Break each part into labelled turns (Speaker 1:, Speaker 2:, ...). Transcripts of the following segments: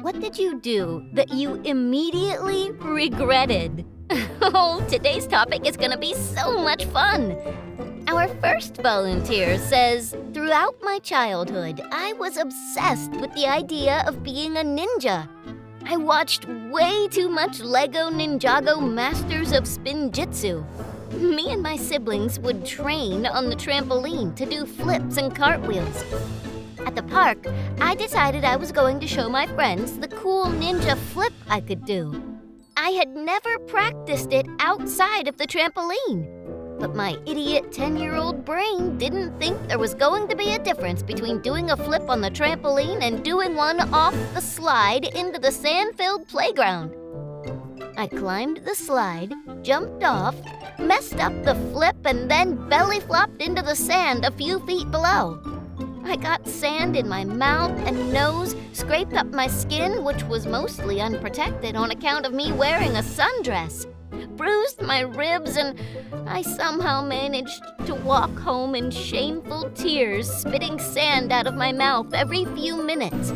Speaker 1: What did you do that you immediately regretted? Oh, today's topic is gonna be so much fun! Our first volunteer says, throughout my childhood, I was obsessed with the idea of being a ninja. I watched way too much Lego Ninjago Masters of Spinjitzu. Me and my siblings would train on the trampoline to do flips and cartwheels. At the park, I decided I was going to show my friends the cool ninja flip I could do. I had never practiced it outside of the trampoline. But my idiot 10-year-old brain didn't think there was going to be a difference between doing a flip on the trampoline and doing one off the slide into the sand-filled playground. I climbed the slide, jumped off, messed up the flip, and then belly flopped into the sand a few feet below. I got sand in my mouth and nose, scraped up my skin, which was mostly unprotected on account of me wearing a sundress, bruised my ribs, and I somehow managed to walk home in shameful tears, spitting sand out of my mouth every few minutes.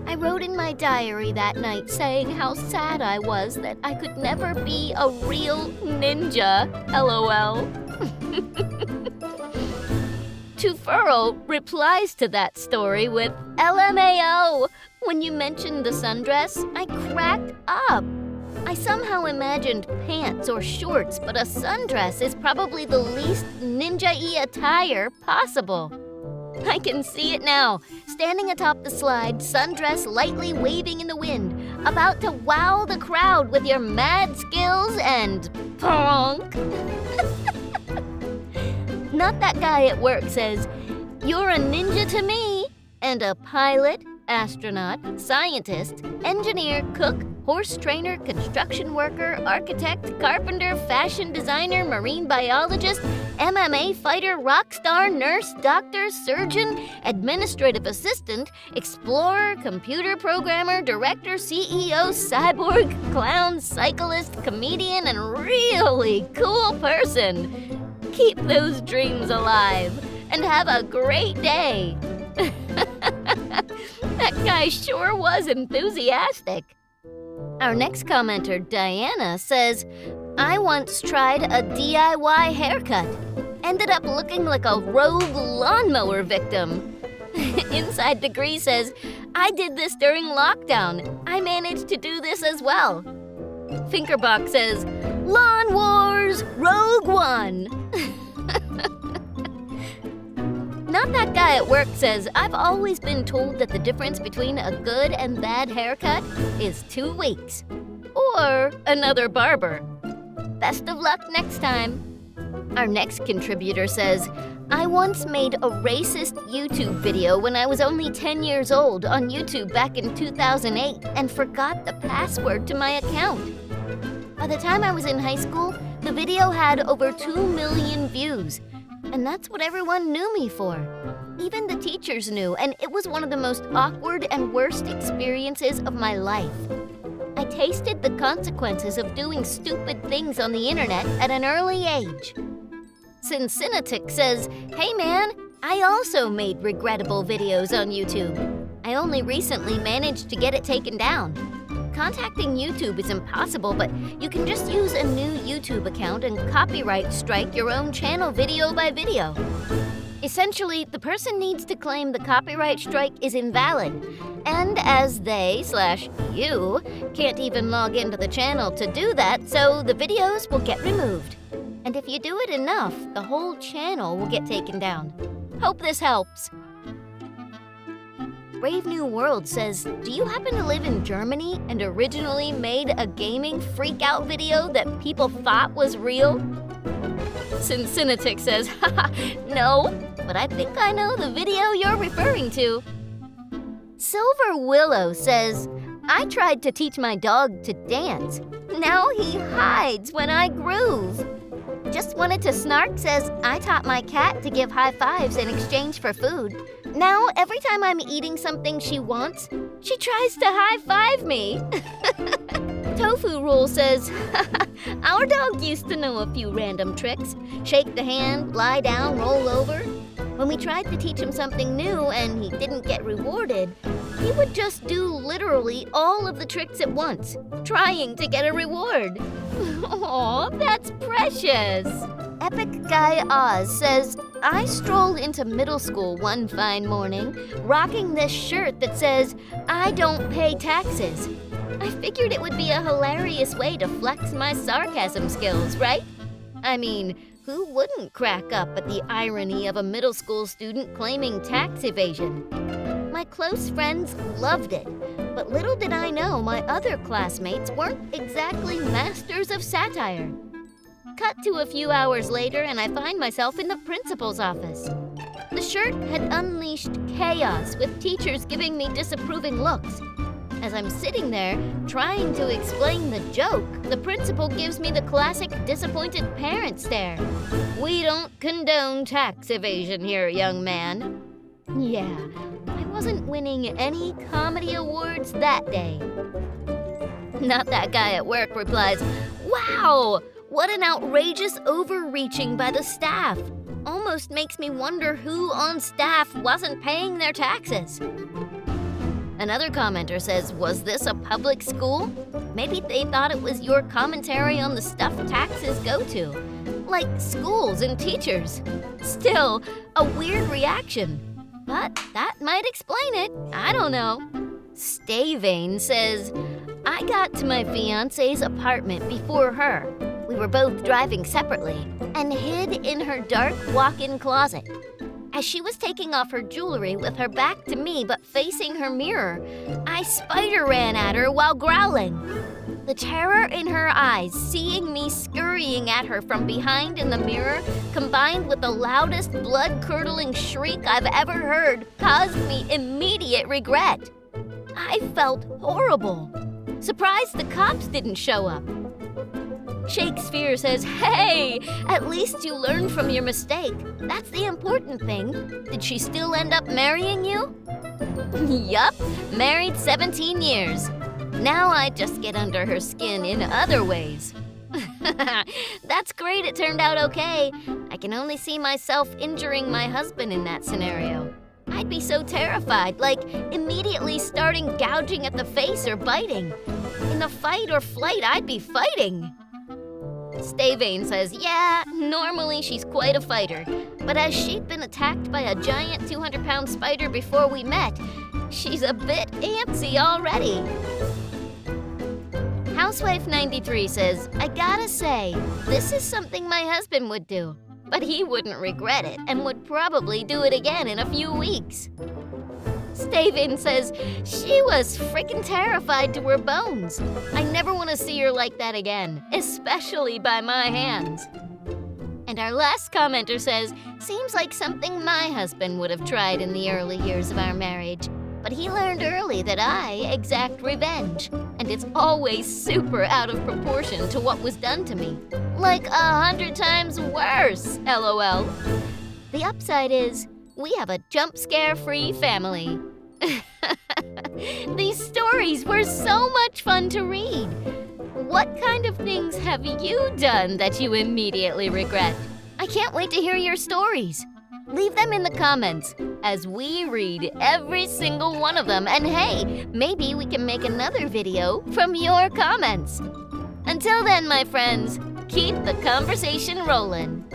Speaker 1: I wrote in my diary that night saying how sad I was that I could never be a real ninja, LOL. Tufurl replies to that story with, LMAO! When you mentioned the sundress, I cracked up. I somehow imagined pants or shorts, but a sundress is probably the least ninja-y attire possible. I can see it now, standing atop the slide, sundress lightly waving in the wind, about to wow the crowd with your mad skills and punk. Not That Guy at Work says, you're a ninja to me, and a pilot, astronaut, scientist, engineer, cook, horse trainer, construction worker, architect, carpenter, fashion designer, marine biologist, MMA fighter, rock star, nurse, doctor, surgeon, administrative assistant, explorer, computer programmer, director, CEO, cyborg, clown, cyclist, comedian, and really cool person. Keep those dreams alive and have a great day. That guy sure was enthusiastic. Our next commenter, Diana, says, I once tried a DIY haircut. Ended up looking like a rogue lawnmower victim. Inside Degree says, I did this during lockdown. I managed to do this as well. Finkerbox says, Lawn Wars, Rogue One. Not That Guy at Work says, I've always been told that the difference between a good and bad haircut is 2 weeks. Or another barber. Best of luck next time. Our next contributor says, I once made a racist YouTube video when I was only 10 years old on YouTube back in 2008 and forgot the password to my account. By the time I was in high school, the video had over 2 million views. And that's what everyone knew me for. Even the teachers knew, and it was one of the most awkward and worst experiences of my life. I tasted the consequences of doing stupid things on the internet at an early age. Cincinnatick says, hey man, I also made regrettable videos on YouTube. I only recently managed to get it taken down. Contacting YouTube is impossible, but you can just use a new YouTube account and copyright strike your own channel video by video. Essentially, the person needs to claim the copyright strike is invalid, and as they/you can't even log into the channel to do that, so the videos will get removed. And if you do it enough, the whole channel will get taken down. Hope this helps. Brave New World says, do you happen to live in Germany and originally made a gaming freak-out video that people thought was real? Cincinnatick says, haha, no, but I think I know the video you're referring to. Silver Willow says, I tried to teach my dog to dance. Now he hides when I groove. Just Wanted to Snark says, I taught my cat to give high fives in exchange for food. Now, every time I'm eating something she wants, she tries to high five me. Tofu Rule says, our dog used to know a few random tricks. Shake the hand, lie down, roll over. When we tried to teach him something new and he didn't get rewarded, he would just do literally all of the tricks at once, trying to get a reward. Aw, that's precious. Epic Guy Oz says, I strolled into middle school one fine morning, rocking this shirt that says, I don't pay taxes. I figured it would be a hilarious way to flex my sarcasm skills, right? I mean, who wouldn't crack up at the irony of a middle school student claiming tax evasion? My close friends loved it, but little did I know my other classmates weren't exactly masters of satire. Cut to a few hours later and I find myself in the principal's office. The shirt had unleashed chaos with teachers giving me disapproving looks. As I'm sitting there, trying to explain the joke, the principal gives me the classic disappointed parent stare. We don't condone tax evasion here, young man. Yeah, I wasn't winning any comedy awards that day. Not that guy at work replies, wow, what an outrageous overreaching by the staff. Almost makes me wonder who on staff wasn't paying their taxes. Another commenter says, was this a public school? Maybe they thought it was your commentary on the stuff taxes go to. Like schools and teachers. Still, a weird reaction. But that might explain it. I don't know. Stavane says, I got to my fiancé's apartment before her. We were both driving separately and hid in her dark walk-in closet. As she was taking off her jewelry with her back to me but facing her mirror, I spider ran at her while growling. The terror in her eyes, seeing me scurrying at her from behind in the mirror, combined with the loudest blood-curdling shriek I've ever heard, caused me immediate regret. I felt horrible. Surprised the cops didn't show up. Shakespeare says, hey, at least you learned from your mistake. That's the important thing. Did she still end up marrying you? Yup, married 17 years. Now I just get under her skin in other ways. That's great, it turned out okay. I can only see myself injuring my husband in that scenario. I'd be so terrified, like immediately starting gouging at the face or biting. In the fight or flight, I'd be fighting. Stavane says, yeah, normally she's quite a fighter, but as she'd been attacked by a giant 200-pound spider before we met, she's a bit antsy already. Housewife93 says, I gotta say, this is something my husband would do, but he wouldn't regret it and would probably do it again in a few weeks. Stavin says, she was freaking terrified to her bones. I never want to see her like that again, especially by my hands. And our last commenter says, seems like something my husband would have tried in the early years of our marriage. But he learned early that I exact revenge, and it's always super out of proportion to what was done to me. Like 100 times worse, LOL. The upside is, we have a jump scare-free family. These stories were so much fun to read. What kind of things have you done that you immediately regret? I can't wait to hear your stories. Leave them in the comments as we read every single one of them. And hey, maybe we can make another video from your comments. Until then, my friends, keep the conversation rolling.